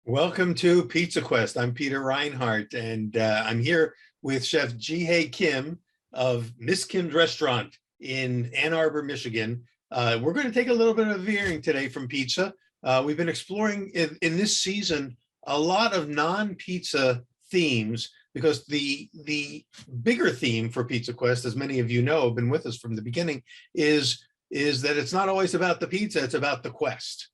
Welcome to Pizza Quest. I'm Peter Reinhardt, and I'm here with Chef Hye Kim of Miss Kim's Restaurant in Ann Arbor, Michigan. We're going to take a little bit of a veering today from pizza. We've been exploring in this season a lot of non-pizza themes because the bigger theme for Pizza Quest, as many of you know, have been with us from the beginning, is that it's not always about the pizza; it's about the quest.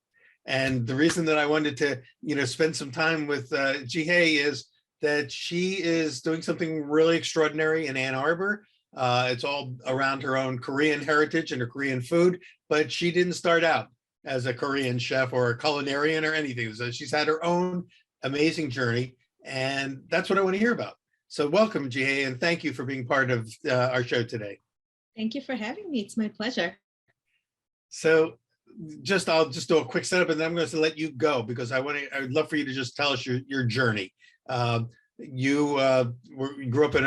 And the reason that I wanted to, spend some time with Hye is that she is doing something really extraordinary in Ann Arbor. It's all around her own Korean heritage and her Korean food, but she didn't start out as a Korean chef or a culinarian or anything. So she's had her own amazing journey, and that's what I want to hear about. So welcome, Hye, and thank you for being part of our show today. Thank you for having me. It's my pleasure. So I'll just do a quick setup and then I'm going to let you go because I would love for you to just tell us your journey. You grew up in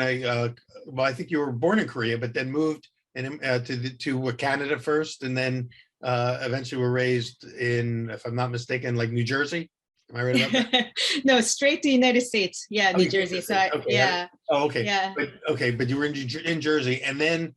well, I think you were born in Korea, but then moved to Canada first, and then eventually were raised in, if I'm not mistaken, like New Jersey. Am I right about that? No, straight to United States. Yeah, New Jersey. So yeah. Oh, okay. Yeah. But you were in Jersey, and then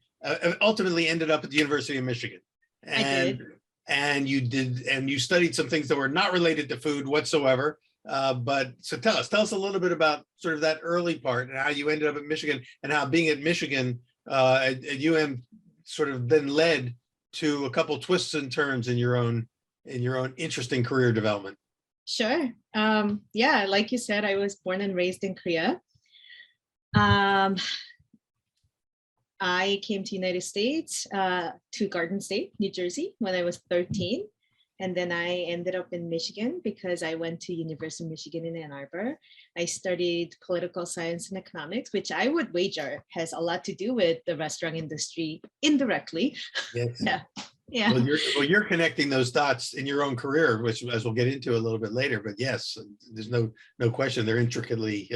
ultimately ended up at the University of Michigan. I did. And you studied some things that were not related to food whatsoever. But so tell us a little bit about sort of that early part and how you ended up at Michigan, and how being at Michigan at UM sort of then led to a couple twists and turns in your own interesting career development. Sure. Yeah, like you said, I was born and raised in Korea. I came to United States, to Garden State, New Jersey, when I was 13. And then I ended up in Michigan because I went to University of Michigan in Ann Arbor. I studied political science and economics, which I would wager has a lot to do with the restaurant industry indirectly. Yes. Yeah. Yeah. Well, you're connecting those dots in your own career, which, as we'll get into a little bit later. But yes, there's no question they're intricately,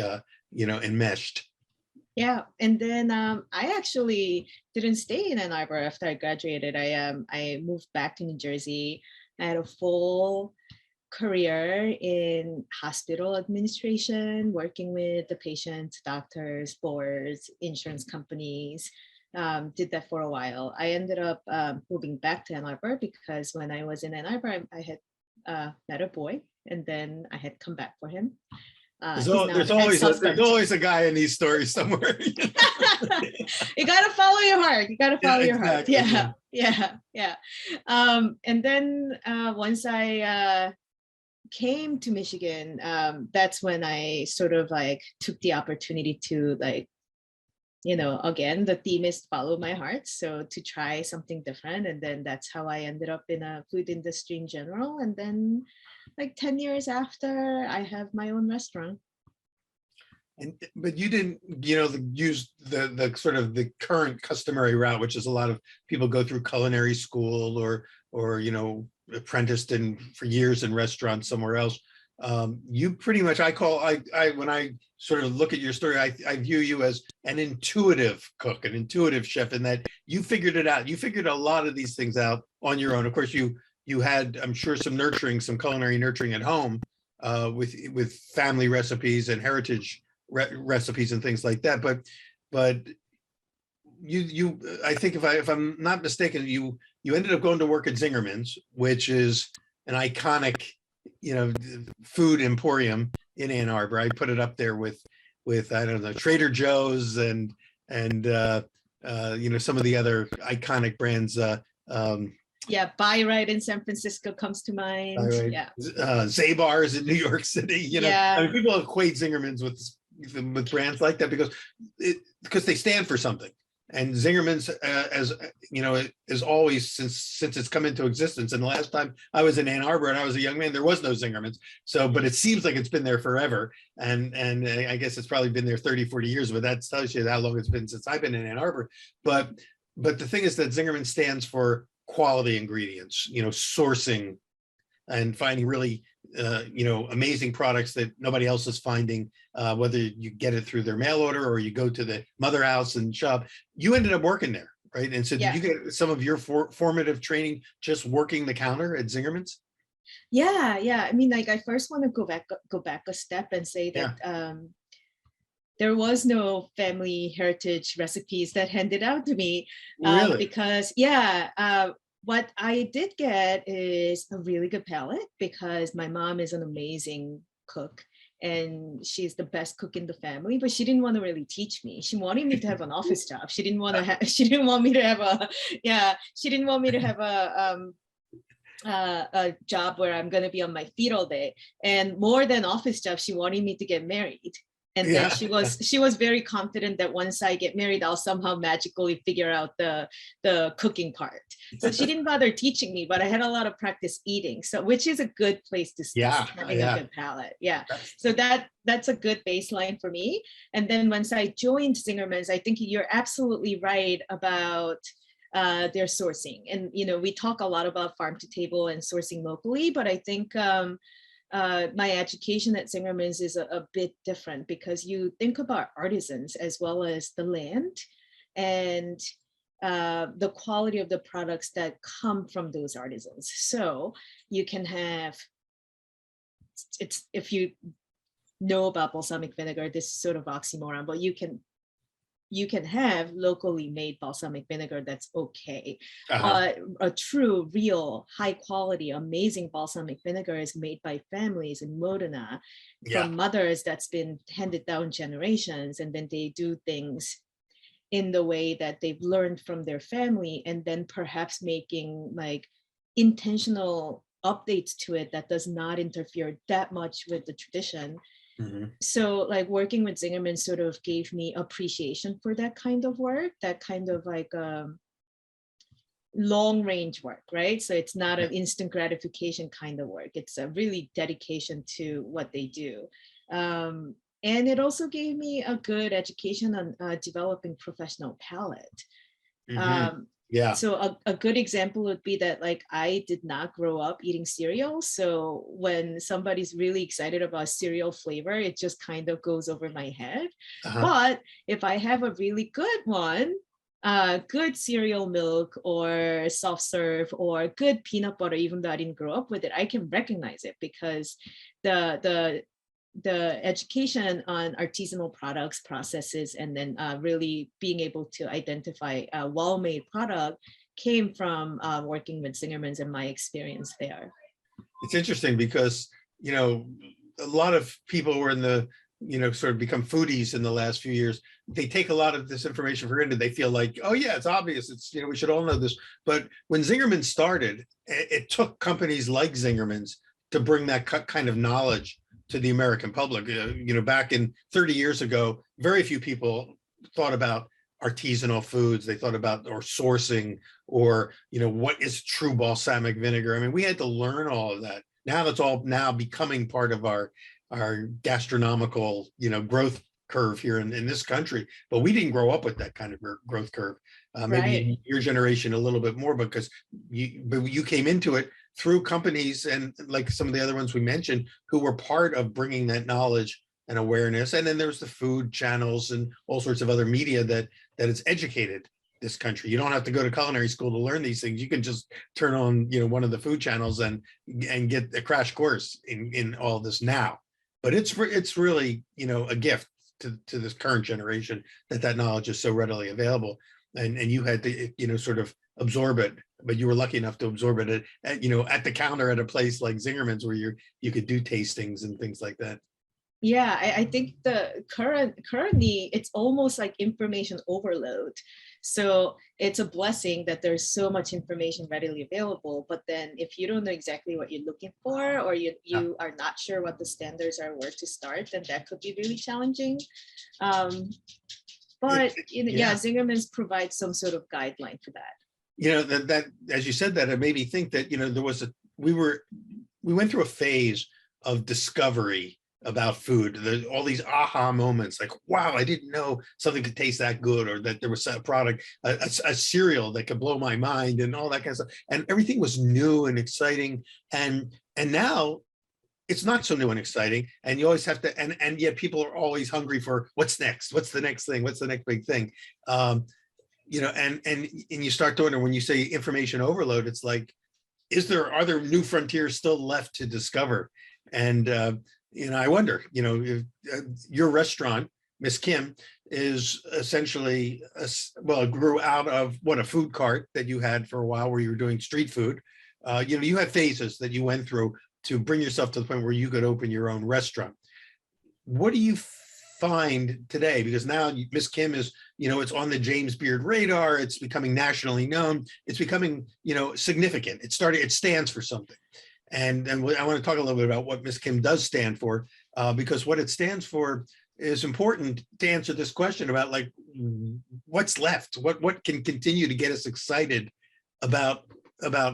enmeshed. Yeah, and then I actually didn't stay in Ann Arbor after I graduated. I moved back to New Jersey. I had a full career in hospital administration, working with the patients, doctors, boards, insurance companies. Did that for a while. I ended up moving back to Ann Arbor because when I was in Ann Arbor, I had met a boy, and then I had come back for him. There's always a guy in these stories somewhere. You gotta follow your heart. You gotta follow your heart. Yeah. And then once I came to Michigan, that's when I sort of like took the opportunity to again, the theme is follow my heart. So to try something different. And then that's how I ended up in a food industry in general. And then like 10 years after, I have my own restaurant. But you didn't, use the sort of the current customary route, which is a lot of people go through culinary school or apprenticed for years in restaurants somewhere else. You pretty much, when I sort of look at your story, I view you as an intuitive cook, an intuitive chef, in that you figured it out. You figured a lot of these things out on your own. Of course, you had, I'm sure, some culinary nurturing at home with family recipes and heritage recipes and things like that. But you I think if I'm not mistaken, you ended up going to work at Atzingermans, which is an iconic food emporium in Ann Arbor. I put it up there with I don't know, Trader Joe's and some of the other iconic brands. Yeah, Buy Right in San Francisco comes to mind. Right. Yeah, Zabar's in New York City. Yeah. I mean, people equate Zingerman's with brands like that because they stand for something. And Zingerman's, is always since it's come into existence. And the last time I was in Ann Arbor and I was a young man, there was no Zingerman's. So, but it seems like it's been there forever. And I guess it's probably been there 30, 40 years, but that tells you how long it's been since I've been in Ann Arbor. But the thing is that Zingerman stands for quality ingredients, sourcing and finding really, amazing products that nobody else is finding, whether you get it through their mail order or you go to the mother house and shop. You ended up working there, right? And so did you get some of your formative training just working the counter at Zingerman's? Yeah. I mean, like I first want to go back a step and say that Yeah, there was no family heritage recipes that handed out to me, really. because what I did get is a really good palate because my mom is an amazing cook and she's the best cook in the family, but she didn't want to really teach me. She wanted me to have an office job. She didn't want to have, she didn't want me to have a, she didn't want me to have a job where I'm going to be on my feet all day. And more than office job, she wanted me to get married. And then Yeah. she was very confident that once I get married, I'll somehow magically figure out the cooking part. So she didn't bother teaching me, but I had a lot of practice eating. So which is a good place to start, Yeah, having a yeah. good palate. Yeah. That's So that's a good baseline for me. And then once I joined Zingerman's, I think you're absolutely right about their sourcing. And we talk a lot about farm to table and sourcing locally, but I think my education at Zingerman's is a bit different because you think about artisans as well as the land and the quality of the products that come from those artisans. So you can have, it's if you know about balsamic vinegar, this sort of oxymoron, but you can have locally made balsamic vinegar that's okay. uh-huh. But a true, real, high quality, amazing balsamic vinegar is made by families in Modena Yeah. from mothers that's been handed down generations. And then they do things in the way that they've learned from their family, and then perhaps making like intentional updates to it that does not interfere that much with the tradition. Mhm. So like working with Zingerman sort of gave me appreciation for that kind of work, that kind of like long range work, right? So it's not Yeah. an instant gratification kind of work. It's a really dedication to what they do. And it also gave me a good education on developing professional palate. Mhm. Um, Yeah. so a good example would be that like I did not grow up eating cereal. So when somebody's really excited about cereal flavor, it just kind of goes over my head. Uh-huh. But if I have a really good one, good cereal milk or soft serve or good peanut butter, even though I didn't grow up with it, I can recognize it because the the the education on artisanal products, processes, and then really being able to identify a well-made product came from working with Zingerman's and my experience there. It's interesting because, you know, a lot of people who are in the, sort of become foodies in the last few years. They take a lot of this information for granted. They feel like, oh yeah, it's obvious. It's, we should all know this. But when Zingerman started, it took companies like Zingerman's to bring that kind of knowledge to the American public. Back in 30 years ago, very few people thought about artisanal foods. They thought about or sourcing or what is true balsamic vinegar. I mean, we had to learn all of that. Now that's all now becoming part of our gastronomical growth curve here in this country, but we didn't grow up with that kind of growth curve. Maybe Right. in your generation a little bit more because you came into it through companies and like some of the other ones we mentioned who were part of bringing that knowledge and awareness. And then there's the food channels and all sorts of other media that has educated this country. You don't have to go to culinary school to learn these things. You can just turn on one of the food channels and get a crash course in all this now. But it's really a gift to this current generation that knowledge is so readily available, and you had to sort of absorb it, but you were lucky enough to absorb it at the counter at a place like Zingerman's where you could do tastings and things like that. Yeah, I think the currently it's almost like information overload. So it's a blessing that there's so much information readily available. But then if you don't know exactly what you're looking for, or Yeah. you are not sure what the standards are, where to start, then that could be really challenging. Um, but yeah, Yeah. Zingerman's provides some sort of guideline for that. That as you said that, it made me think that there was we went through a phase of discovery about food. There's all these aha moments, like, wow, I didn't know something could taste that good, or that there was a product, a cereal that could blow my mind, and all that kind of stuff. And everything was new and exciting. And now it's not so new and exciting. And you always have to, and yet people are always hungry for what's next, what's the next thing, what's the next big thing. And you start doing it when you say information overload. It's like are there new frontiers still left to discover? And I wonder, if your restaurant, Miss Kim, is essentially it grew out of a food cart that you had for a while where you were doing street food. You had phases that you went through to bring yourself to the point where you could open your own restaurant. What do you find today? Because now Miss Kim is, it's on the James Beard radar. It's becoming nationally known. It's becoming, significant. It stands for something. And I want to talk a little bit about what Miss Kim does stand for, because what it stands for is important to answer this question about like what's left, what can continue to get us excited about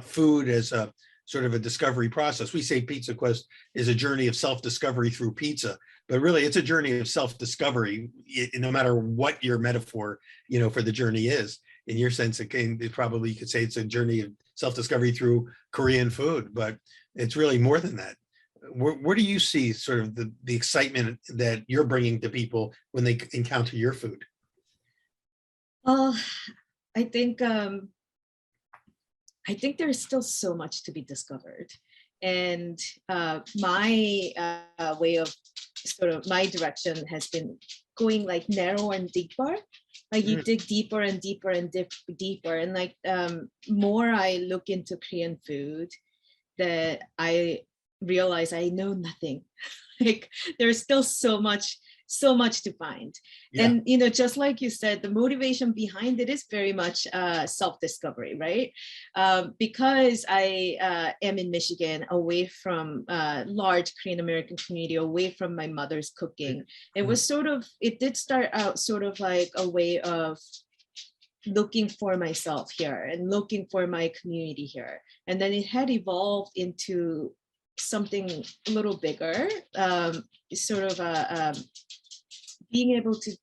food as a sort of a discovery process. We say Pizza Quest is a journey of self-discovery through pizza, but really it's a journey of self-discovery, no matter what your metaphor, for the journey is. In your sense, probably you could say it's a journey of self-discovery through Korean food, but it's really more than that. Where do you see sort of the excitement that you're bringing to people when they encounter your food? Well, I think there's still so much to be discovered. And my way of my direction has been going like narrow and deeper. Like you dig deeper and deeper and deeper. And like more I look into Korean food, that I realize I know nothing. Like there's still so much to find. Yeah. And just like you said, the motivation behind it is very much self-discovery, right? Because I am in Michigan, away from large Korean American community, away from my mother's cooking. It did start out sort of like a way of looking for myself here and looking for my community here. And then it had evolved into something a little bigger, being able to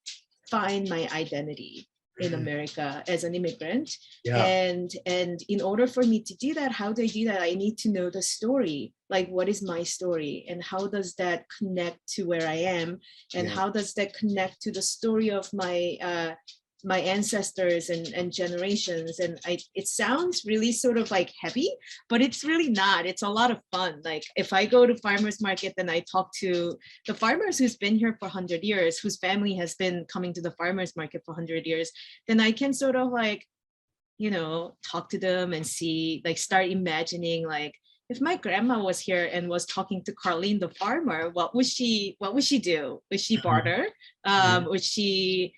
find my identity in America as an immigrant. Yeah. And in order for me to do that, how do I do that? I need to know the story. Like, what is my story? And how does that connect to where I am? And how does that connect to the story of my my ancestors and generations? And it sounds really sort of like heavy, but it's really not. It's a lot of fun. Like if I go to farmers market, then I talk to the farmers who's been here for 100 years, whose family has been coming to the farmers market for 100 years, then I can sort of like, talk to them and see, like start imagining, like if my grandma was here and was talking to Carlene the farmer, what would she do? Would she barter? Would she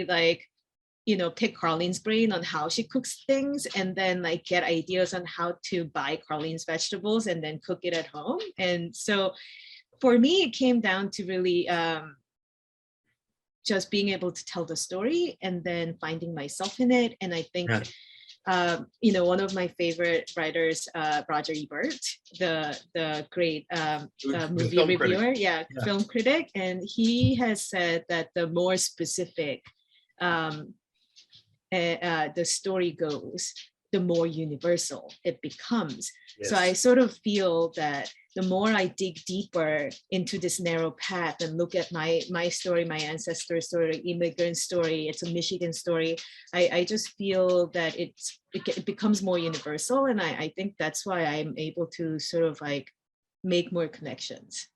like, pick Carlene's brain on how she cooks things and then like get ideas on how to buy Carlene's vegetables and then cook it at home? And so for me, it came down to really just being able to tell the story and then finding myself in it. And I think, one of my favorite writers, Roger Ebert, the great movie reviewer, film critic, and he has said that the more specific the story goes, the more universal it becomes. Yes. So I sort of feel that the more I dig deeper into this narrow path and look at my story, my ancestor story, immigrant story, it's a Michigan story, I just feel that it becomes more universal. And I think that's why I'm able to sort of like make more connections.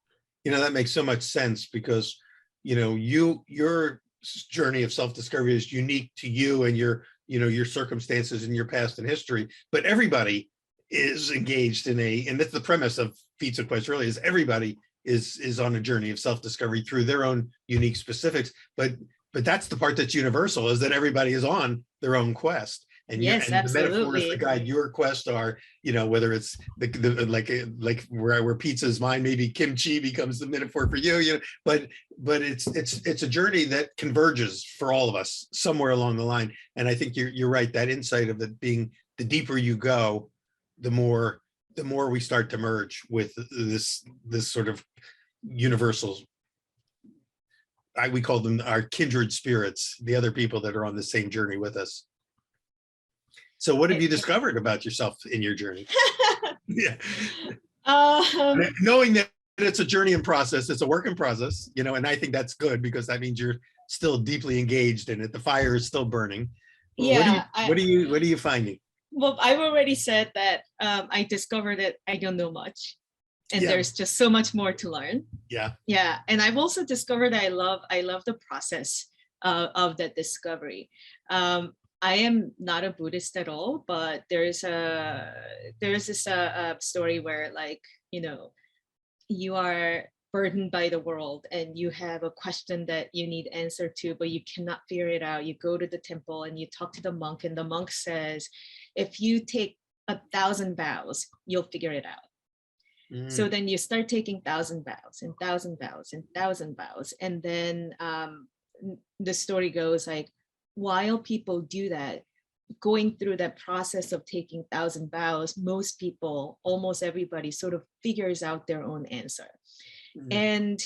That makes so much sense because, your journey of self-discovery is unique to you and your circumstances and your past and history, but everybody is engaged and that's the premise of Pizza Quest really, is everybody is on a journey of self-discovery through their own unique specifics, but that's the part that's universal, is that everybody is on their own quest. And yes, and the metaphors that guide your quest are, whether it's the like where pizza is mine, maybe kimchi becomes the metaphor for you, but it's a journey that converges for all of us somewhere along the line. And I think you're right, that insight of it being the deeper you go, the more we start to merge with this sort of universals. We call them our kindred spirits, the other people that are on the same journey with us. So what have you discovered about yourself in your journey? Yeah. Knowing that it's a journey in process, it's a work in process, and I think that's good because that means you're still deeply engaged in it. The fire is still burning. Yeah. What are you finding? Well, I've already said that I discovered that I don't know much, and Yeah, there's just so much more to learn. yeah. Yeah, and I've also discovered I love the process of that discovery. I am not a Buddhist at all, but there's this story where, like, you know, you are burdened by the world and you have a question that you need answer to, but you cannot figure it out. You go to the temple and you talk to the monk, and the monk says, if you take 1,000 vows, you'll figure it out. So Mm, then you start taking 1,000 vows and 1,000 vows and 1,000 vows. And then the story goes like, while people do that, going through that process of taking 1,000 vows, most people, almost everybody, sort of figures out their own answer. mm, And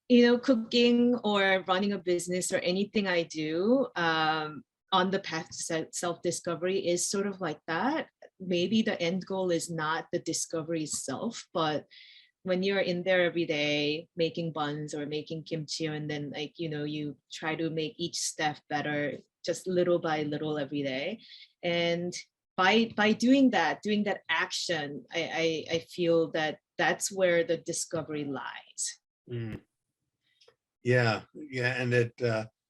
you know, cooking or running a business or anything I do on the path to self-discovery is sort of like that. Maybe the end goal is not the discovery itself, but when you're in there every day making buns or making kimchi, and then, like, you know, you try to make each step better just little by little every day. And by doing that action, I feel that that's where the discovery lies. mm. Yeah, yeah, and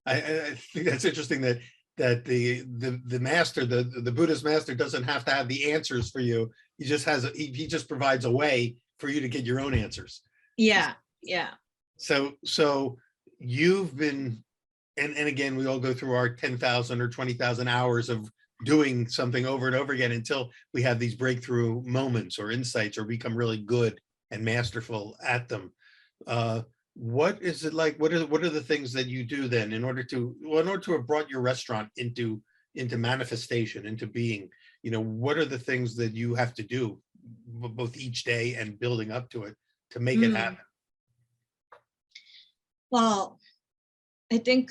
I think that's interesting that the master, the Buddhist master, doesn't have to have the answers for you. He just he just provides a way for you to get your own answers. Yeah, yeah. So you've been, and again, we all go through our 10,000 or 20,000 hours of doing something over and over again until we have these breakthrough moments or insights or become really good and masterful at them. Uh, what is it like? What are the things that you do then in order to, well, in order to have brought your restaurant into manifestation, into being? You know, what are the things that you have to do both each day and building up to it to make it Mm. happen? Well, I think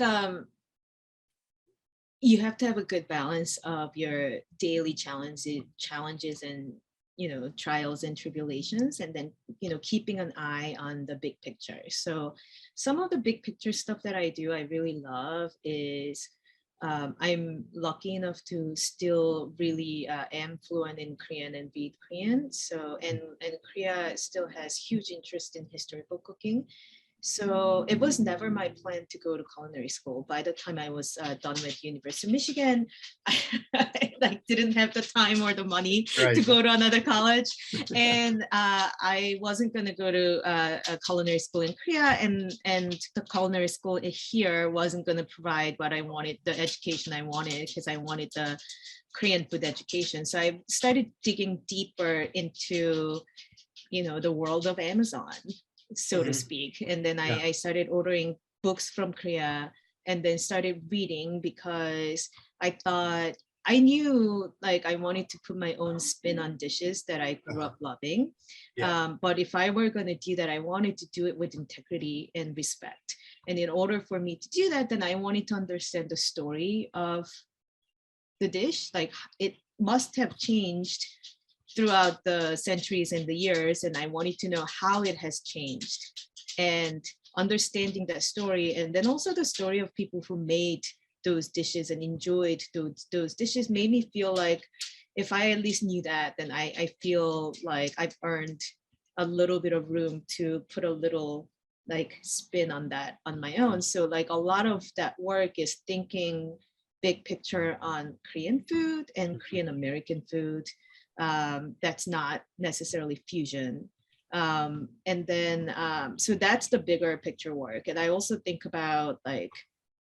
you have to have a good balance of your daily challenges and, you know, trials and tribulations, and then, you know, keeping an eye on the big picture. So some of the big picture stuff that I do, I really love is I'm lucky enough to still really am fluent in Korean and read Korean. So and Korea still has huge interest in historical cooking. So it was never my plan to go to culinary school. By the time I was done with University of Michigan, I like didn't have the time or the money to Right. go to another college, and I wasn't going to go to a culinary school in Korea, and the culinary school here wasn't going to provide what I wanted, the education I wanted, because I wanted the Korean food education. So I started digging deeper into, you know, the world of Amazon, so to Mhm. speak. And then Yeah. I started ordering books from Korea and then started reading, because I thought, I knew like I wanted to put my own spin on dishes that I grew Uh-huh. up loving. Yeah. But if I were going to do that, I wanted to do it with integrity and respect. And in order for me to do that, then I wanted to understand the story of the dish. Like, it must have changed throughout the centuries and the years, and I wanted to know how it has changed, and understanding that story, and then also the story of people who made those dishes and enjoyed those dishes, made me feel like if I at least knew that, then I feel like I've earned a little bit of room to put a little like spin on that on my own. So like a lot of that work is thinking big picture on Korean food and Korean American food, that's not necessarily fusion. And then, so that's the bigger picture work. And I also think about like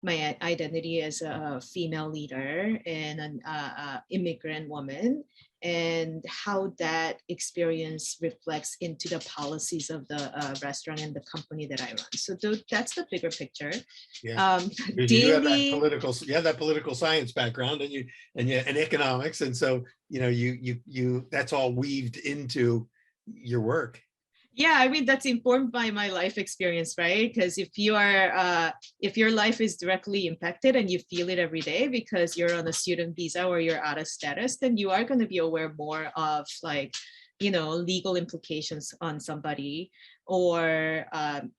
my identity as a female leader and an immigrant woman, and how that experience reflects into the policies of the restaurant and the company that I run. So that's the bigger picture. Yeah. Um, Because you do have that daily, political science background, and economics, and so you that's all weaved into your work. yeah, I mean, that's informed by my life experience, right? Because if your life is directly impacted and you feel it every day because you're on a student visa or you're out of status, then you are going to be aware more of, like, you know, legal implications on somebody. Or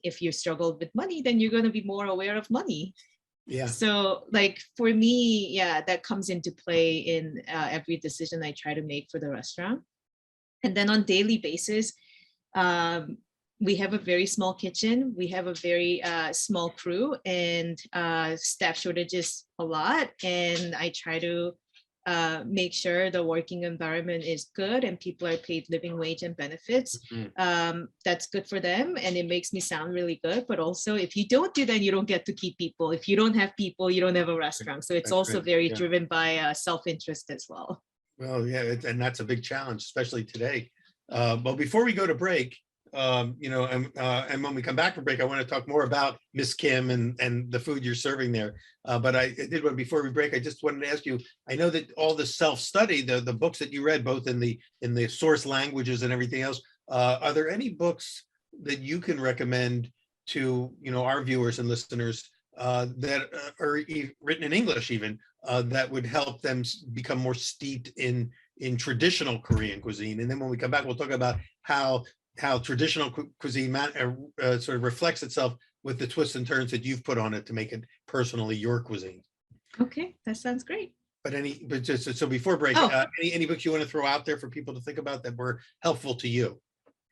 if you struggle with money, then you're going to be more aware of money. Yeah. So like for me, yeah, that comes into play in every decision I try to make for the restaurant. And then on daily basis, um, we have a very small kitchen. We have a very small crew, and staff shortages a lot. And I try to make sure the working environment is good and people are paid living wage and benefits. That's good for them, and it makes me sound really good. But also, if you don't do that, you don't get to keep people. If you don't have people, you don't have a restaurant. So it's That's also right. very Yeah. driven by self-interest as well. Well, yeah, and that's a big challenge, especially today. But before we go to break, and when we come back from break, I want to talk more about Miss Kim and the food you're serving there. But I did one before we break. I just wanted to ask you. I know that all the self-study, the books that you read, both in the source languages and everything else. Are there any books that you can recommend to our viewers and listeners that are written in English, even that would help them become more steeped in traditional Korean cuisine? And then when we come back, we'll talk about how traditional cuisine sort of reflects itself with the twists and turns that you've put on it to make it personally your cuisine. Okay, that sounds great. But just so before break, any books you want to throw out there for people to think about that were helpful to you?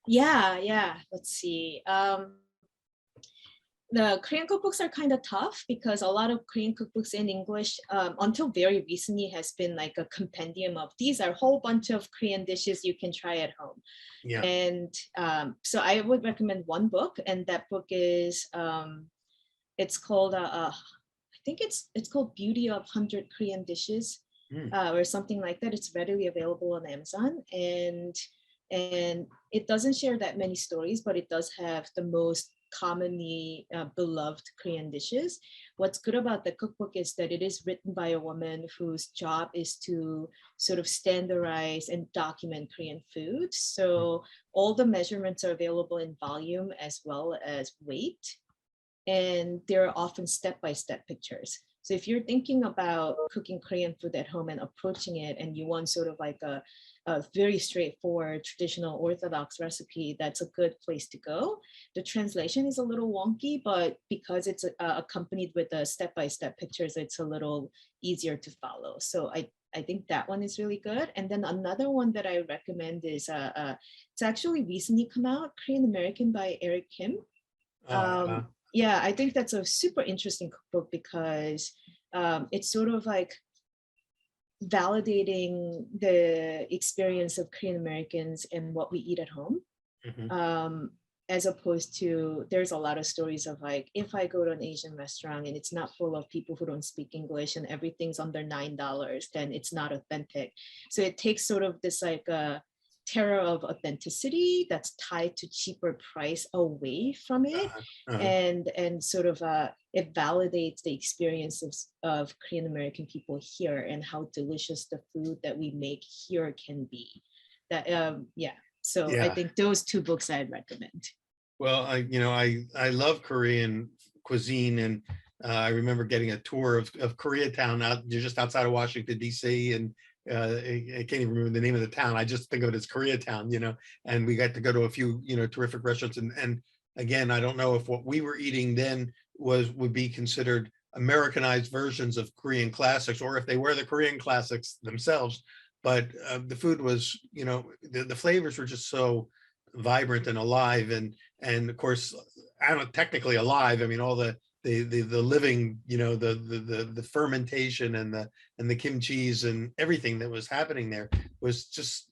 Yeah. Let's see. The Korean cookbooks are kind of tough because a lot of Korean cookbooks in English, until very recently, has been like a compendium of these are a whole bunch of Korean dishes you can try at home. Yeah. And so I would recommend one book, and that book is it's called I think it's called Beauty of 100 Korean Dishes, or something like that. It's readily available on Amazon, and it doesn't share that many stories, but it does have the most commonly beloved Korean dishes. What's good about the cookbook is that it is written by a woman whose job is to sort of standardize and document Korean food. So all the measurements are available in volume as well as weight. And there are often step-by-step pictures. So if you're thinking about cooking Korean food at home and approaching it, and you want sort of like a very straightforward, traditional Orthodox recipe, that's a good place to go. The translation is a little wonky, but because it's accompanied with the step-by-step pictures, it's a little easier to follow. So I think that one is really good. And then another one that I recommend is, it's actually recently come out, Korean American by Hye Kim. Yeah, I think that's a super interesting cookbook because it's sort of like validating the experience of Korean Americans and what we eat at home. As opposed to, there's a lot of stories of like, if I go to an Asian restaurant and it's not full of people who don't speak English and everything's under $9, then it's not authentic. So it takes sort of this like terror of authenticity that's tied to cheaper price away from it, and sort of it validates the experiences of Korean American people here and how delicious the food that we make here can be. That So I think those two books I'd recommend. Well, I love Korean cuisine, and I remember getting a tour of Koreatown out just outside of Washington D.C. and I can't even remember the name of the town. I just think of it as Koreatown, and we got to go to a few, terrific restaurants. And again, I don't know if what we were eating then would be considered Americanized versions of Korean classics, or if they were the Korean classics themselves. But the food was, the flavors were just so vibrant and alive, and of course, I don't know, technically alive. I mean, all the living, the fermentation and the kimchi's and everything that was happening there was just,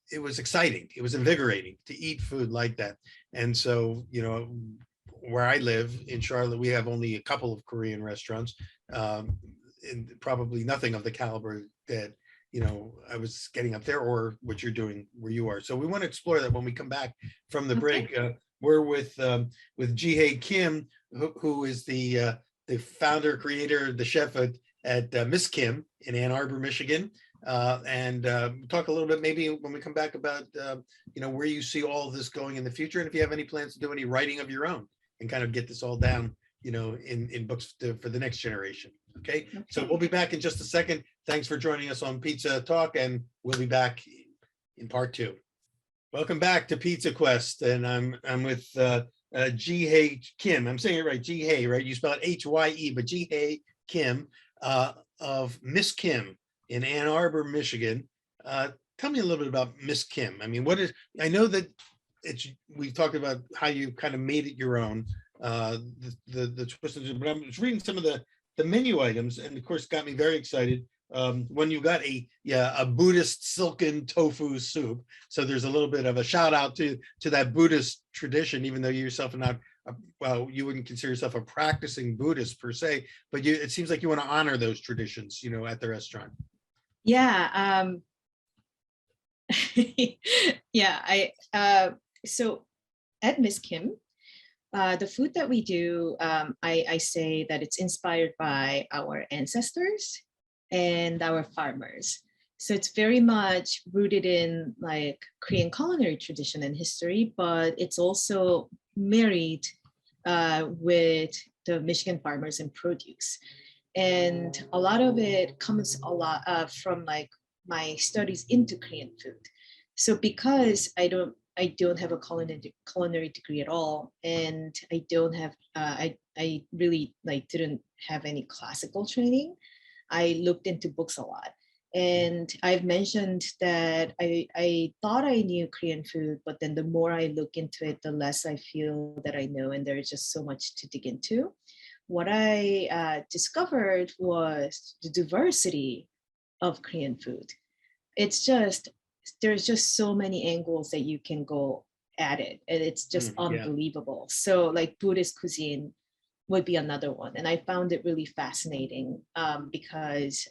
it was exciting. It was invigorating to eat food like that. And so, where I live in Charlotte, we have only a couple of Korean restaurants, and probably nothing of the caliber that I was getting up there, or what you're doing where you are. So we want to explore that when we come back from the break. We're with Hye Kim, who is the founder, creator, the chef at Miss Kim in Ann Arbor, Michigan, and talk a little bit maybe when we come back about where you see all of this going in the future, and if you have any plans to do any writing of your own and kind of get this all down, in books for the next generation. Okay, so we'll be back in just a second. Thanks for joining us on Pizza Talk, and we'll be back in part 2. Welcome back to Pizza Quest, and I'm with Hye Kim. I'm saying it right, Hye, right? You spell it Hye, but Hye Kim of Miss Kim in Ann Arbor, Michigan. Tell me a little bit about Miss Kim. I mean, I know that we've talked about how you kind of made it your own, the twisted, but I was reading some of the menu items, and of course got me very excited when you got a Buddhist silken tofu soup. So there's a little bit of a shout out to that Buddhist tradition, even though you yourself are not, well, you wouldn't consider yourself a practicing Buddhist per se, but it seems like you want to honor those traditions, at the restaurant. Yeah. Yeah. So at Miss Kim, the food that we do, I say that it's inspired by our ancestors and our farmers. So it's very much rooted in like Korean culinary tradition and history, but it's also married with the Michigan farmers and produce. And a lot of it comes from like my studies into Korean food. So because I don't have a culinary degree at all, and I don't have I really like didn't have any classical training. I looked into books a lot, and I've mentioned that I thought I knew Korean food, but then the more I look into it, the less I feel that I know, and there's just so much to dig into. What I discovered was the diversity of Korean food. It's just there's just so many angles that you can go at it, and it's just unbelievable. So like Buddhist cuisine would be another one, and I found it really fascinating because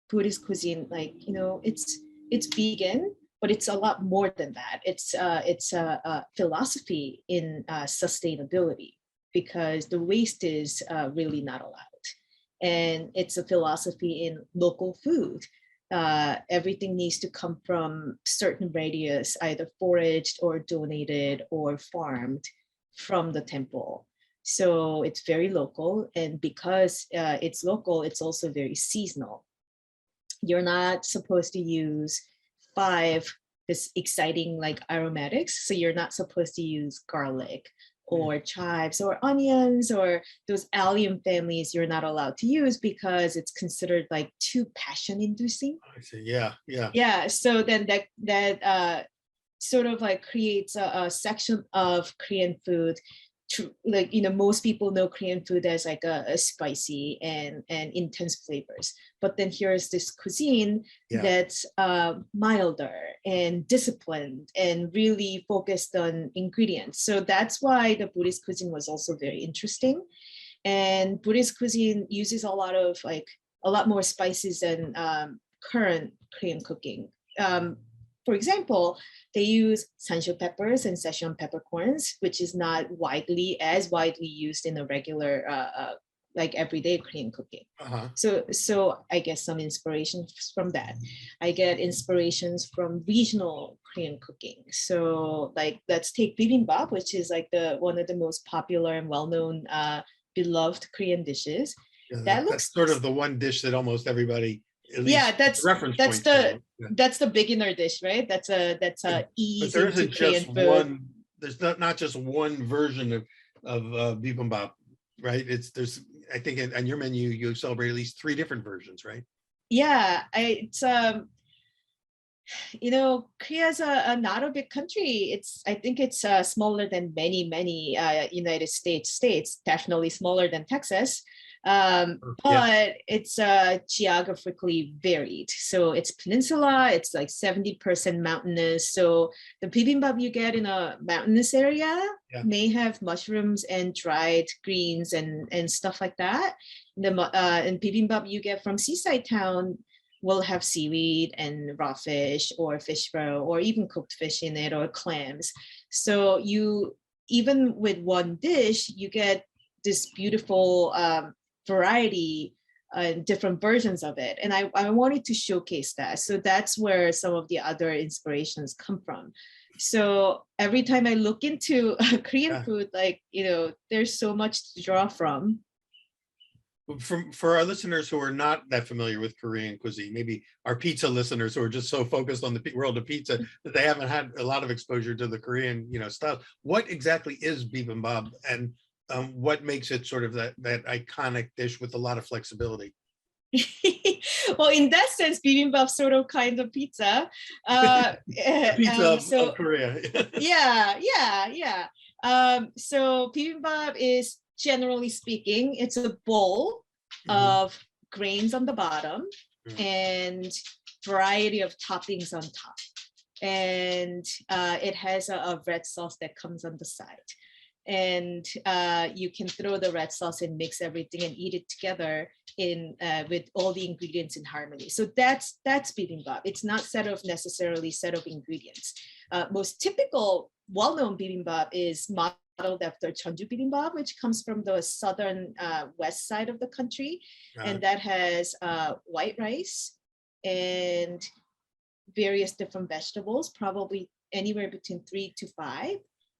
Buddhist cuisine, like it's vegan, but it's a lot more than that. It's a philosophy in sustainability, because the waste is really not allowed, and it's a philosophy in local food. Everything needs to come from certain radius, either foraged or donated or farmed from the temple. So it's very local, and because it's local, it's also very seasonal. You're not supposed to use this exciting like aromatics. So you're not supposed to use garlic or chives or onions or those allium families. You're not allowed to use because it's considered like too passion inducing. I see. Yeah. Yeah. So then that sort of like creates a section of Korean food. Like most people know Korean food as like a spicy and intense flavors, but then here's this cuisine that's milder and disciplined and really focused on ingredients. So that's why the Buddhist cuisine was also very interesting. And Buddhist cuisine uses a lot more spices than current Korean cooking. For example, they use sansho peppers and Szechuan peppercorns, which is not as widely used in a regular, like everyday Korean cooking. So I get some inspiration from that. I get inspirations from regional Korean cooking. So like, let's take bibimbap, which is like one of the most popular and well-known, beloved Korean dishes. That's sort of the one dish that almost everybody. That's the beginner dish, right? That's a easy there isn't to Korean just food. one. There's not just one version of bibimbap, right? There's I think on your menu you celebrate at least 3 different versions, right? Yeah, Korea's not a big country. I think it's smaller than many United States, definitely smaller than Texas. But it's geographically varied. So it's peninsula, it's like 70% mountainous. So the bibimbap you get in a mountainous area may have mushrooms and dried greens and stuff like that. And bibimbap you get from seaside town will have seaweed and raw fish or fish roe or even cooked fish in it or clams. So even with one dish, you get this beautiful variety and different versions of it. And I wanted to showcase that. So that's where some of the other inspirations come from. So every time I look into Korean food, like, there's so much to draw from. For our listeners who are not that familiar with Korean cuisine, maybe our pizza listeners who are just so focused on the world of pizza that they haven't had a lot of exposure to the Korean, style. What exactly is bibimbap, and what makes it sort of that iconic dish with a lot of flexibility? Well, in that sense, bibimbap sort of kind of pizza. The pizza of So Korea. yeah. So bibimbap is, generally speaking, it's a bowl Mhm, of grains on the bottom mhm. and variety of toppings on top. And it has a red sauce that comes on the side. And you can throw the red sauce and mix everything and eat it together in with all the ingredients in harmony. So that's bibimbap. It's not necessarily set of ingredients. Most typical, well-known bibimbap is modeled after Jeonju bibimbap, which comes from the southern west side of the country, Uh, and that has white rice and various different vegetables, probably anywhere between 3 to 5,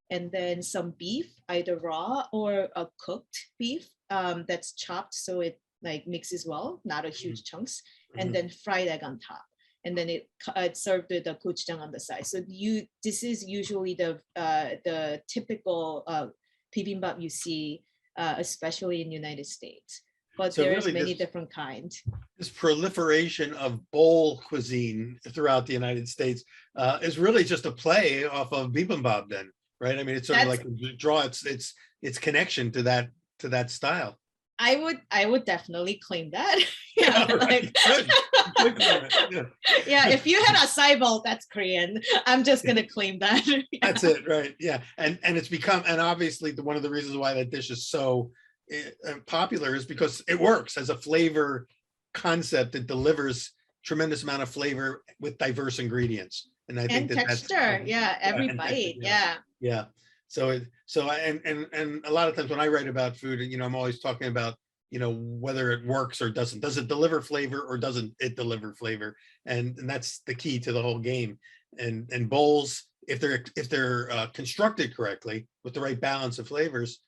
and then some beef, either raw or a cooked beef that's chopped so it like mixes well, not a huge chunks, and mhm. then fried egg on top. And then it's served with a gochujang on the side. So this is usually the typical bibimbap you see, especially in United States. But So there's really, many different kinds. this proliferation of bowl cuisine throughout the United States is really just a play off of bibimbap, then, right? I mean, it's sort of That's like draw its connection to that style. I would definitely claim that. Yeah, All right, like good. Good comment. Yeah, yeah, if you had a bowl, that's Korean. I'm just gonna claim that. Yeah. that's it, right? Yeah, and it's become, and obviously one of the reasons why that dish is so popular is because it works as a flavor concept. It delivers tremendous amount of flavor with diverse ingredients, and I think And that's texture, yeah, yeah, every and texture, bite, yeah, yeah. yeah. And a lot of times when I write about food, I'm always talking about whether it works or doesn't. Does it deliver flavor or doesn't it deliver flavor? And that's the key to the whole game. And bowls, if they're constructed correctly with the right balance of flavors,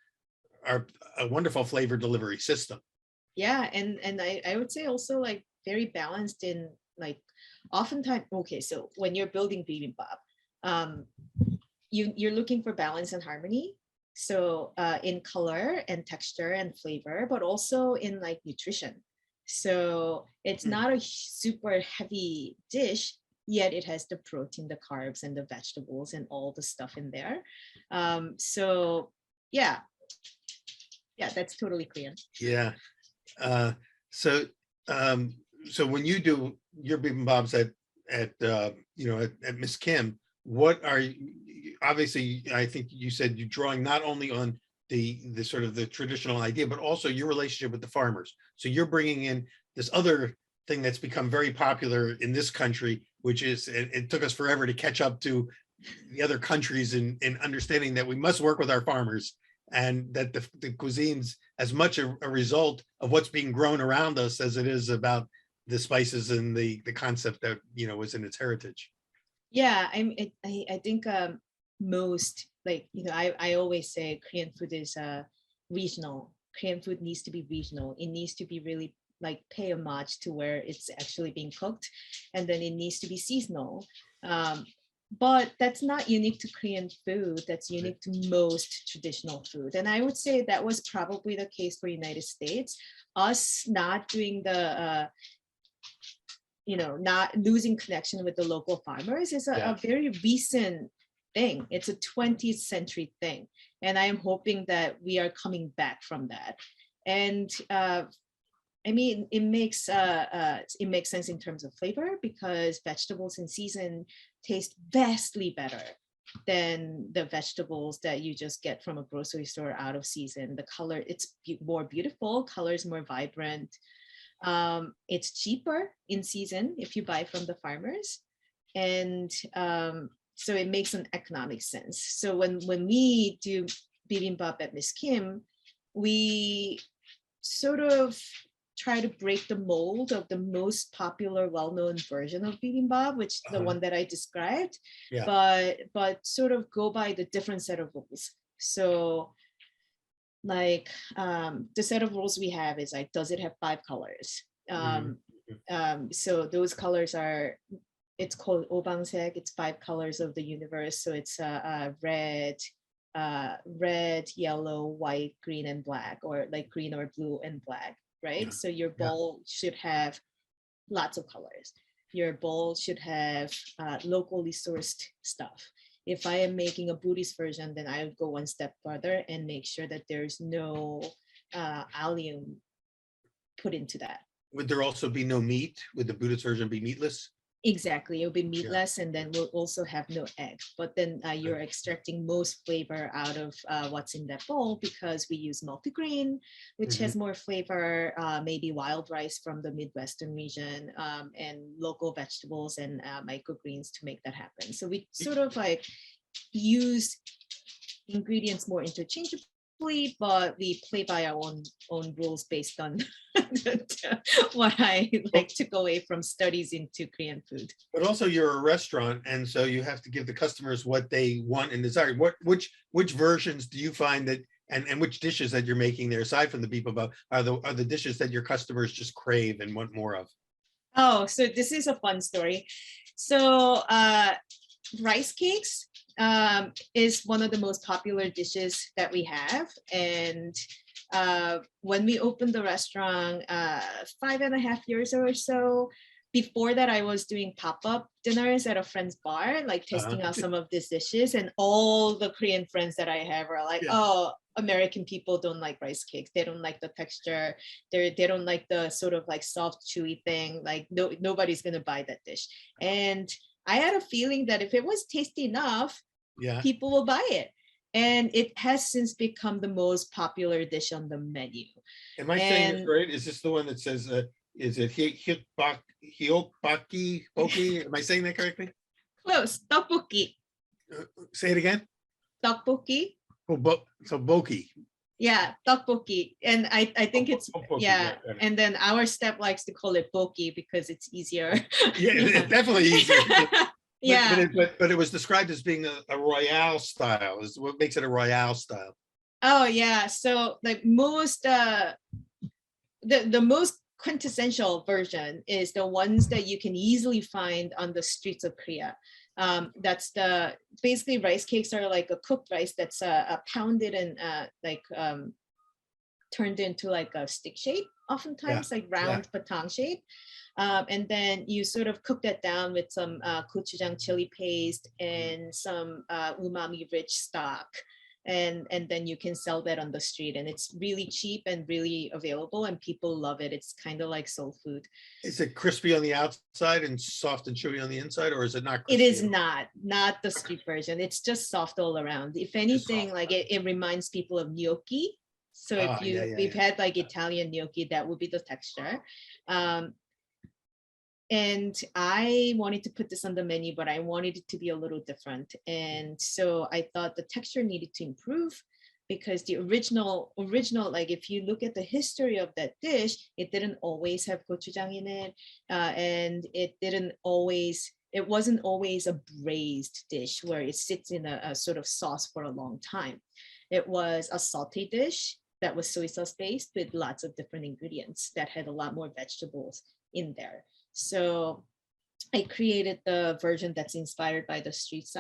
are a wonderful flavor delivery system. Yeah, and I would say also like very balanced in like oftentimes, okay, so when you're building bibimbap, um, you're looking for balance and harmony. So in color and texture and flavor, but also in like nutrition. So it's Mm. not a super heavy dish, yet it has the protein, the carbs, and the vegetables and all the stuff in there. So yeah, yeah, that's totally clear. Yeah. Uh, so um, so when you do your bibimbaps at Miss Kim, what are you, obviously I think you said you're drawing not only on the sort of the traditional idea, but also your relationship with the farmers. So you're bringing in this other thing that's become very popular in this country, which is it took us forever to catch up to the other countries in understanding that we must work with our farmers, and that the cuisine's as much a result of what's being grown around us as it is about the spices and the concept that was in its heritage. Yeah, I think most like I always say Korean food is regional. Korean food needs to be regional. It needs to be really like pay homage to where it's actually being cooked, and then it needs to be seasonal. Um, but that's not unique to Korean food. That's unique to most traditional food, and I would say that was probably the case for United States. Us not doing the not losing connection with the local farmers is Yeah. a very recent thing. It's a 20th century thing. And I am hoping that we are coming back from that. And I mean, it makes sense in terms of flavor because vegetables in season taste vastly better than the vegetables that you just get from a grocery store out of season. The color, it's more beautiful, color is more vibrant. It's cheaper in season if you buy from the farmers, and so it makes an economic sense. So when we do bibimbap at Miss Kim, we sort of try to break the mold of the most popular, well-known version of bibimbap, which the Uh, one that I described, yeah. but sort of go by the different set of rules. So like the set of rules we have is like, does it have 5 colors? Mhm. So those colors are, it's called 오방색. It's 5 colors of the universe. So it's red, yellow, white, green, and black, or like green or blue and black, right? Yeah. So your Yeah. bowl should have lots of colors. Your bowl should have locally sourced stuff. If I am making a Buddhist version, then I would go one step further and make sure that there's no allium put into that. Would there also be no meat? Would the Buddhist version be meatless? Exactly, it'll be Yeah. meatless, and then we'll also have no egg. But then you're extracting most flavor out of what's in that bowl, because we use multigrain, which has more flavor, maybe wild rice from the Midwestern region, and local vegetables and microgreens to make that happen. So we sort of like use ingredients more interchangeably, but we play by our own rules based on what I like took away from studies into Korean food. But also you're a restaurant, and so you have to give the customers what they want and desire. Which versions do you find that, and which dishes that you're making there, aside from the bibimbap, are the dishes that your customers just crave and want more of? Oh, so this is a fun story. So rice cakes is one of the most popular dishes that we have. And when we opened the restaurant 5.5 years or so, before that, I was doing pop-up dinners at a friend's bar, like testing out some of these dishes. And all the Korean friends that I have are like, oh, American people don't like rice cakes. They don't like the texture. They don't like the sort of like soft, chewy thing. Like nobody's gonna buy that dish. And I had a feeling that if it was tasty enough, people will buy it. And it has since become the most popular dish on the menu. Am I saying this right? Is this the one that says, is it Hyokbaki? Am I saying that correctly? Close. Tteokbokki. Say it again. Tteokbokki. Oh, so boki. Yeah, tteokbokki. And I think it's, yeah. And then our step likes to call it boki because it's easier. Yeah, it's definitely easier. Yeah. But it was described as being a royale style. Is what makes it a royale style. Oh yeah. So like most the most quintessential version is the ones that you can easily find on the streets of Korea. That's the basically rice cakes are like a cooked rice that's pounded and turned into like a stick shape, oftentimes like round batang shape. And then you sort of cook that down with some gochujang chili paste and some umami rich stock. And then you can sell that on the street, and it's really cheap and really available, and people love it. It's kind of like soul food. Is it crispy on the outside and soft and chewy on the inside, or is it not crispy? It is not the street version. It's just soft all around. If anything, like it reminds people of gnocchi. So if we've had like Italian gnocchi, that would be the texture. And I wanted to put this on the menu, but I wanted it to be a little different. And so I thought the texture needed to improve, because the original, like if you look at the history of that dish, it didn't always have gochujang in it. And it wasn't always a braised dish where it sits in a sort of sauce for a long time. It was a saute dish that was soy sauce based with lots of different ingredients that had a lot more vegetables in there. So I created the version that's inspired by the streets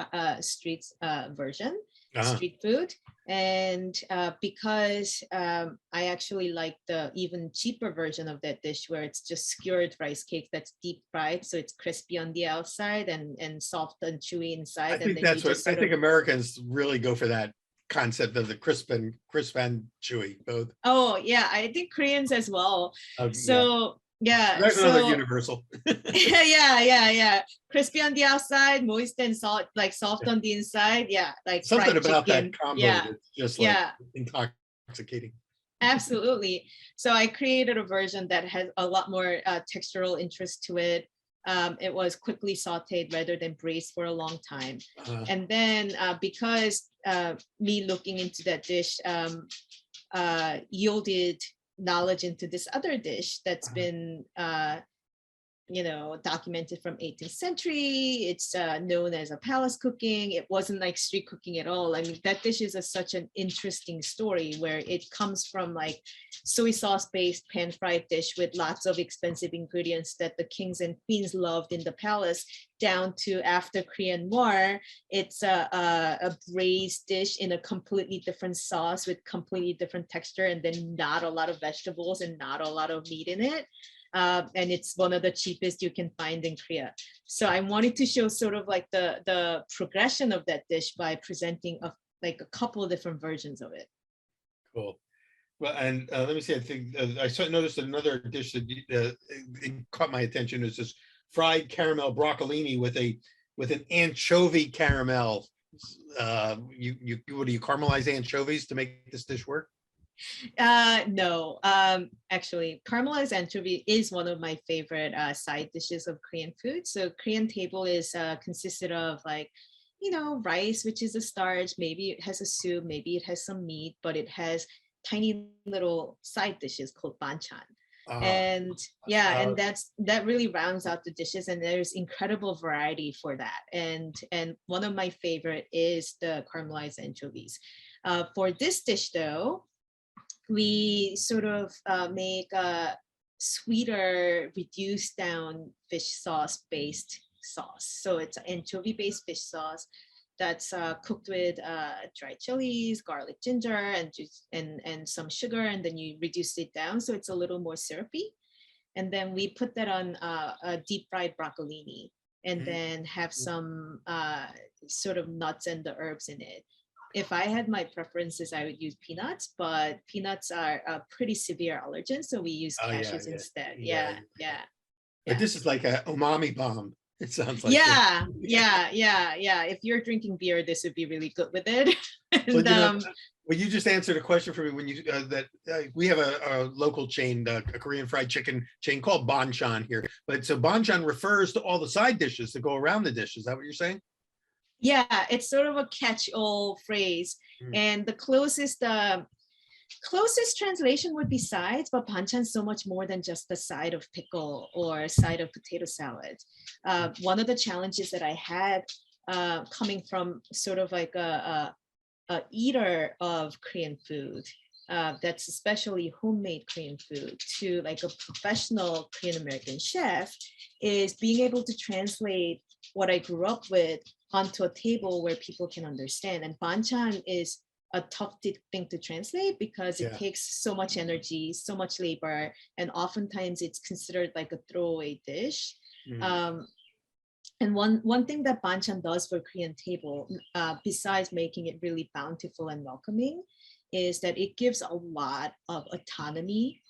version, street food. And because I actually like the even cheaper version of that dish, where it's just skewered rice cake that's deep fried, so it's crispy on the outside and soft and chewy inside. I think that's what I think Americans really go for, that concept of the crisp and chewy both. Oh yeah, I think Koreans as well. Yeah, that's another universal. yeah. Crispy on the outside, moist and soft on the inside. Yeah, like something about chicken. that combo. Yeah, that's just like intoxicating. Absolutely. So I created a version that has a lot more textural interest to it. It was quickly sauteed rather than braised for a long time. And then because me looking into that dish yielded knowledge into this other dish that's been documented from 18th century. It's known as a palace cooking. It wasn't like street cooking at all. I mean, that dish is such an interesting story where it comes from like soy sauce based pan fried dish with lots of expensive ingredients that the kings and queens loved in the palace, down to after Korean War, it's a braised dish in a completely different sauce with completely different texture, and then not a lot of vegetables and not a lot of meat in it. And it's one of the cheapest you can find in Korea. So I wanted to show sort of like the progression of that dish by presenting like a couple of different versions of it. Cool. Well, and let me see, I think noticed another dish that it caught my attention is this fried caramel broccolini with an anchovy caramel. What do you caramelize anchovies to make this dish work? No, actually, caramelized anchovy is one of my favorite side dishes of Korean food. So Korean table is consisted of like, rice, which is a starch. Maybe it has a soup, maybe it has some meat, but it has tiny little side dishes called Bonchon. And yeah, and that really rounds out the dishes, and there's incredible variety for that. And one of my favorite is the caramelized anchovies. For this dish though, we sort of make a sweeter, reduced down fish sauce based sauce. So it's anchovy based fish sauce that's cooked with dried chilies, garlic, ginger, and some sugar, and then you reduce it down so it's a little more syrupy. And then we put that on a deep fried broccolini, and then have some sort of nuts and the herbs in it. If I had my preferences, I would use peanuts, but peanuts are a pretty severe allergen, so we use cashews instead. Yeah. But this is like a umami bomb. It sounds like. Yeah. If you're drinking beer, this would be really good with it. And, well, you just answered a question for me when you we have a local chain, a Korean fried chicken chain called Bonchon here. But so Bonchon refers to all the side dishes that go around the dish. Is that what you're saying? Yeah, it's sort of a catch-all phrase. And the closest translation would be sides, but banchan so much more than just the side of pickle or side of potato salad. One of the challenges that I had coming from sort of like a eater of Korean food, that's especially homemade Korean food, to like a professional Korean American chef, is being able to translate what I grew up with onto a table where people can understand. And banchan is a tough thing to translate because it takes so much energy, so much labor, and oftentimes it's considered like a throwaway dish. And one thing that banchan does for Korean table, besides making it really bountiful and welcoming, is that it gives a lot of autonomy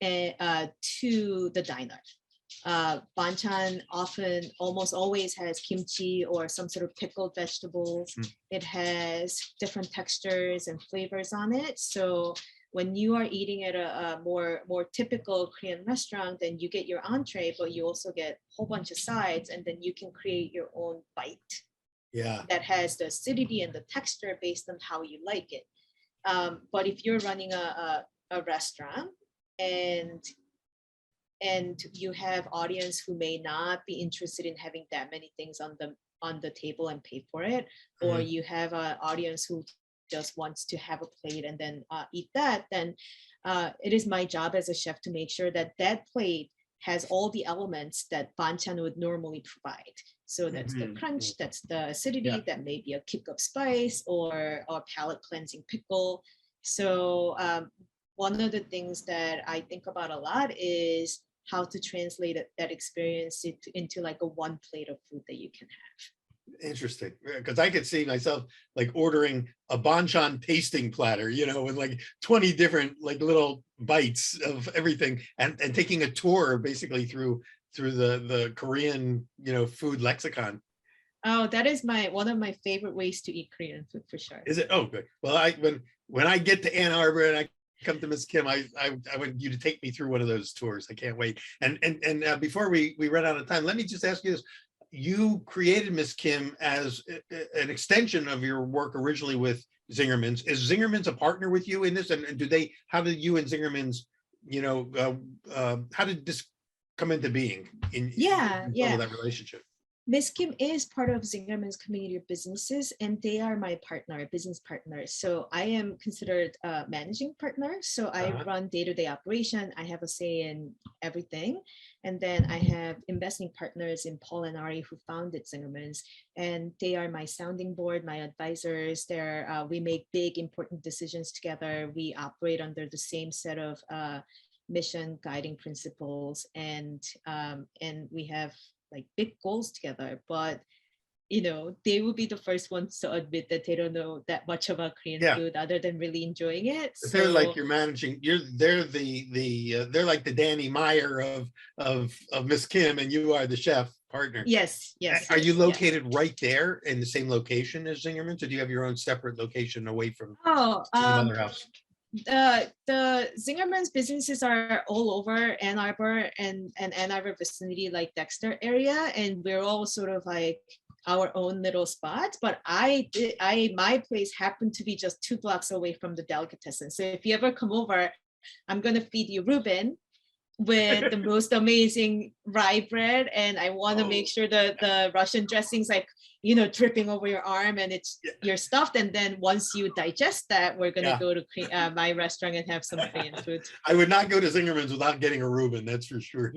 to the diner. Banchan often almost always has kimchi or some sort of pickled vegetables. It has different textures and flavors on it. So when you are eating at a more typical Korean restaurant, then you get your entree, but you also get a whole bunch of sides, and then you can create your own bite. That has the acidity and the texture based on how you like it. But if you're running a restaurant and you have audience who may not be interested in having that many things on the table and pay for it, or you have an audience who just wants to have a plate and then eat that, then it is my job as a chef to make sure that that plate has all the elements that banchan would normally provide. So that's the crunch, that's the acidity, that may be a kick of spice or palate cleansing pickle. So one of the things that I think about a lot is how to translate that experience into like a one plate of food that you can have. Interesting, because I could see myself like ordering a banchan tasting platter, with like 20 different like little bites of everything, and taking a tour basically through the Korean food lexicon. Oh, that is one of my favorite ways to eat Korean food, for sure. Is it? Oh, good. Well, when I get to Ann Arbor and I come to Miss Kim, I want you to take me through one of those tours. I can't wait. And before we run out of time, let me just ask you this. You created Miss Kim as an extension of your work originally with Zingermans. Is Zingermans a partner with you in this? And how did you and Zingermans, how did this come into being in Yeah, in yeah. that relationship? Miss Kim is part of Zingerman's community of businesses, and they are my partner, business partner. So I am considered a managing partner. So I Uh-huh. run day-to-day operation. I have a say in everything. And then I have investing partners in Paul and Ari who founded Zingerman's, and they are my sounding board, my advisors. We make big, important decisions together. We operate under the same set of mission guiding principles, and we have like big goals together. But they will be the first ones to admit that they don't know that much about Korean Yeah. food other than really enjoying it. They're like So you're managing. They're they're like the Danny Meyer of Miss Kim, and you are the chef partner. yes, yes, Are you yes, yeah. located right there in the same location as Zingerman's, or do you have your own separate location away from Oh, the mother house? the Zingerman's businesses are all over Ann Arbor and Ann Arbor vicinity, like Dexter area, and we're all sort of like our own little spots. But my place happened to be just 2 blocks away from the delicatessen. So if you ever come over, I'm gonna feed you Reuben with the most amazing rye bread, and I want to make sure that the Russian dressing's like dripping over your arm, and you're stuffed. And then once you digest that, we're gonna go to my restaurant and have some Korean food. I would not go to Zingerman's without getting a Reuben, that's for sure.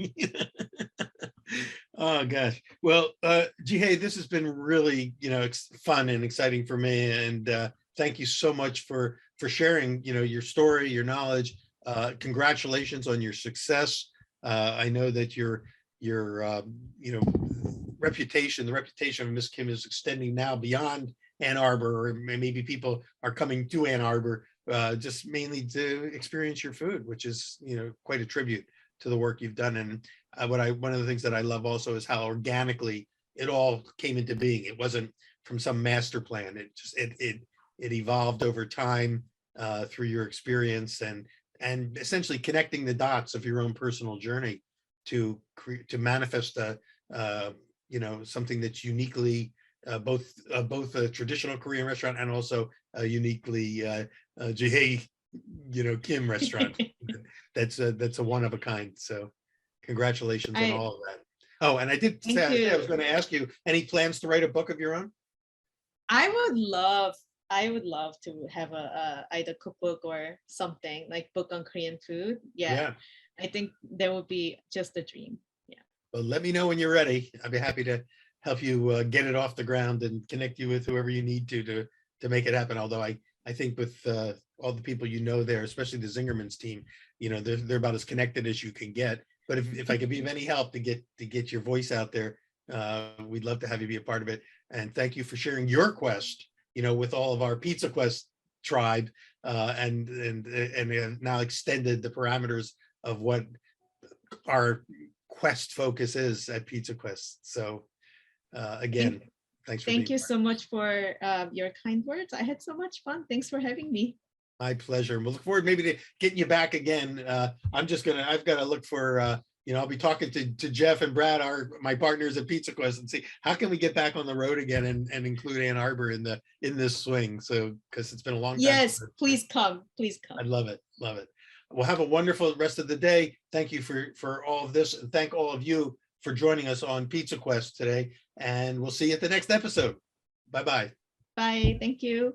Oh gosh. Well, Jihye, this has been really, fun and exciting for me. And thank you so much for sharing, your story, your knowledge. Congratulations on your success. I know that your reputation, the reputation of Miss Kim is extending now beyond Ann Arbor, or maybe people are coming to Ann Arbor just mainly to experience your food, which is, quite a tribute to the work you've done. And one of the things that I love also is how organically it all came into being. It wasn't from some master plan. It evolved over time through your experience and essentially connecting the dots of your own personal journey to manifest something that's uniquely both a traditional Korean restaurant and also a uniquely Jihye Kim restaurant. That's a one of a kind. So congratulations on all of that. Oh, and I did say I was going to ask you, any plans to write a book of your own? I would love to have a either cookbook or something like book on Korean food. Yeah. I think that would be just a dream. Yeah. Well, let me know when you're ready. I'd be happy to help you get it off the ground and connect you with whoever you need to make it happen. Although I think with all the people there, especially the Zingerman's team, they're about as connected as you can get. But if I could be of any help to get your voice out there, we'd love to have you be a part of it. And thank you for sharing your quest, with all of our Pizza Quest tribe, and now extended the parameters of what our quest focus is at Pizza Quest. So again, thanks for thank you so much for your kind words. I had so much fun. Thanks for having me. My pleasure. We'll look forward maybe to getting you back again. I've got to look for, I'll be talking to Jeff and Brad, my partners at Pizza Quest, and see how can we get back on the road again and include Ann Arbor in this swing. So, because it's been a long time. Yes, please come. Please come. I'd love it. Love it. Well, have a wonderful rest of the day. Thank you for all of this. And thank all of you for joining us on Pizza Quest today. And we'll see you at the next episode. Bye-bye. Bye. Thank you.